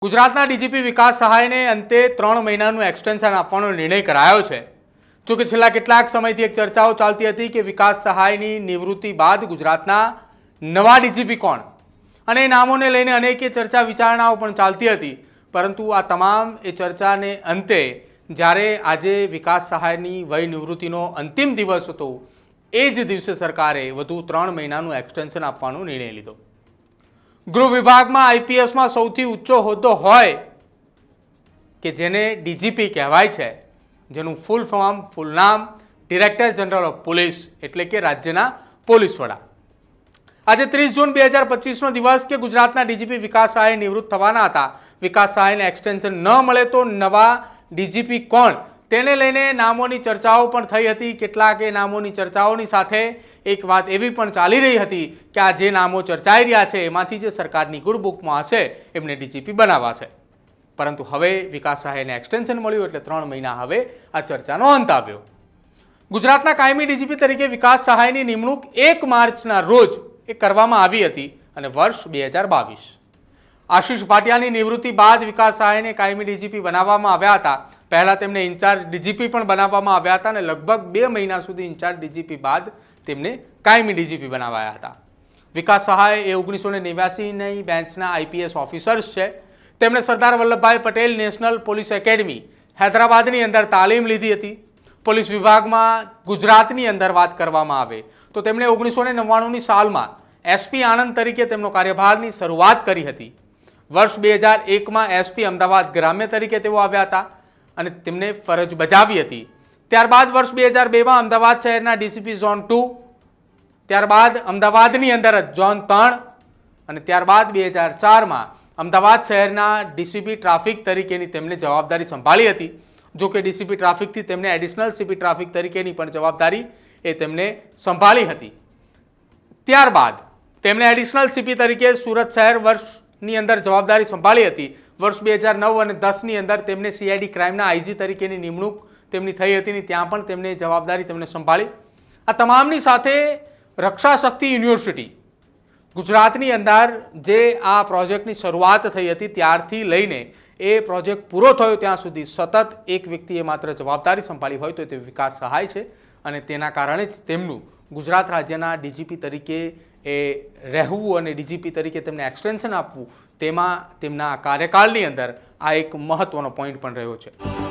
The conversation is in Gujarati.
ગુજરાતના ડીજીપી વિકાસ સહાયને અંતે 3 મહિનાનું એક્સટેન્શન આપવાનો નિર્ણય કરાયો છે। જો કે છેલ્લા કેટલાક સમયથી એક ચર્ચાઓ ચાલતી હતી કે વિકાસ સહાયની નિવૃત્તિ બાદ ગુજરાતના નવા ડીજીપી કોણ અને નામોને લઈને અનેક ચર્ચા વિચારણાઓ પણ ચાલતી હતી। પરંતુ આ તમામ ચર્ચાને અંતે જ્યારે આજે વિકાસ સહાયની વય નિવૃત્તિનો અંતિમ દિવસ હતો એ જ દિવસે સરકારે વધુ 3 મહિનાનું એક્સટેન્શન આપવાનો નિર્ણય લીધો। ગૃહ વિભાગમાં આઈપીએસમાં સૌથી ઊંચો હોદ્દો હોય કે જેને ડીજીપી કહેવાય છે, જેનું ફૂલ નામ ડિરેક્ટર જનરલ ઓફ પોલીસ એટલે કે રાજ્યના પોલીસ વડા। આજે 30 જૂન 2025નો દિવસ કે ગુજરાતના ડીજીપી વિકાસ સહાય નિવૃત્ત થવાના હતા। વિકાસ સહાયને એક્સટેન્શન ન મળે તો નવા ડીજીપી કોણ તેને લઈને નામોની ચર્ચાઓ પણ થઈ હતી। કેટલાક એ નામોની ચર્ચાઓની સાથે એક વાત એવી પણ ચાલી રહી હતી કે આ જે નામો ચર્ચાઈ રહ્યા છે એમાંથી જે સરકારની ગુડ બુકમાં હશે એમને ડીજીપી બનાવાશે। પરંતુ હવે વિકાસ સહાયને એક્સટેન્શન મળ્યું એટલે 3 મહિના હવે આ ચર્ચાનો અંત આવ્યો। ગુજરાતના કાયમી ડીજીપી તરીકે વિકાસ સહાયની નિમણૂક 1 માર્ચના રોજ કરવામાં આવી હતી અને વર્ષ 2022। આશીષ ભાટિયાની નિવૃત્તિ બાદ વિકાસ સહાયને કાયમી ડીજીપી બનાવવામાં આવ્યા હતા। પહેલા તેમને ઇન્ચાર્જ ડીજીપી પણ બનાવવામાં આવ્યા હતા અને લગભગ 2 મહિના સુધી ઇન્ચાર્જ ડીજીપી બાદ તેમને કાયમી ડીજીપી બનાવાયા હતા। વિકાસ સહાય એ 1989ની બેન્ચના આઈપીએસ ઓફિસર્સ છે। તેમણે Sardar Vallabhbhai Patel national police academy હૈદરાબાદની અંદર તાલીમ લીધી હતી। પોલીસ વિભાગમાં ગુજરાતની અંદર વાત કરવામાં આવે તો તેમણે 1999ની સાલમાં એસપી આણંદ તરીકે તેમનો કાર્યભારની શરૂઆત કરી હતી। વર્ષ 2001માં એસપી અમદાવાદ ગ્રામ્ય તરીકે તેઓ આવ્યા હતા અને તેમને ફરજ બજાવી હતી। ત્યારબાદ વર્ષ 2002માં અમદાવાદ શહેરના ડીસીપી ઝોન 2, ત્યારબાદ અમદાવાદની અંદર ઝોન 3 અને ત્યારબાદ 2004માં અમદાવાદ શહેરના ડીસીપી ટ્રાફિક તરીકેની તેમને જવાબદારી સંભાળી હતી। જો કે ડીસીપી ટ્રાફિકથી તેમને એડિશનલ સીપી ટ્રાફિક તરીકેની પણ જવાબદારી એ તેમને સંભાળી હતી। ત્યારબાદ તેમણે એડિશનલ સીપી તરીકે સુરત શહેર વર્ષની અંદર જવાબદારી સંભાળી હતી। વર્ષ 2009 અને 10ની અંદર તેમને સીઆઈડી ક્રાઇમના આઈજી તરીકેની નિમણૂક તેમની થઈ હતી અને ત્યાં પણ તેમને જવાબદારી તેમને સંભાળી। આ તમામની સાથે રક્ષા શક્તિ યુનિવર્સિટી ગુજરાતની અંદર જે આ પ્રોજેક્ટની શરૂઆત થઈ હતી ત્યારથી લઈને એ પ્રોજેક્ટ પૂરો થયો ત્યાં સુધી સતત એક વ્યક્તિએ માત્ર જવાબદારી સંભાળી હોય તો તે વિકાસ સહાય છે અને તેના કારણે જ તેમનું ગુજરાત રાજ્યના ડીજીપી તરીકે એ રહેવું અને ડીજીપી તરીકે તેમને એક્સટેન્શન આપવું તેમાં તેમના કાર્યકાળની અંદર આ એક મહત્વનો પોઈન્ટ પણ રહ્યો છે।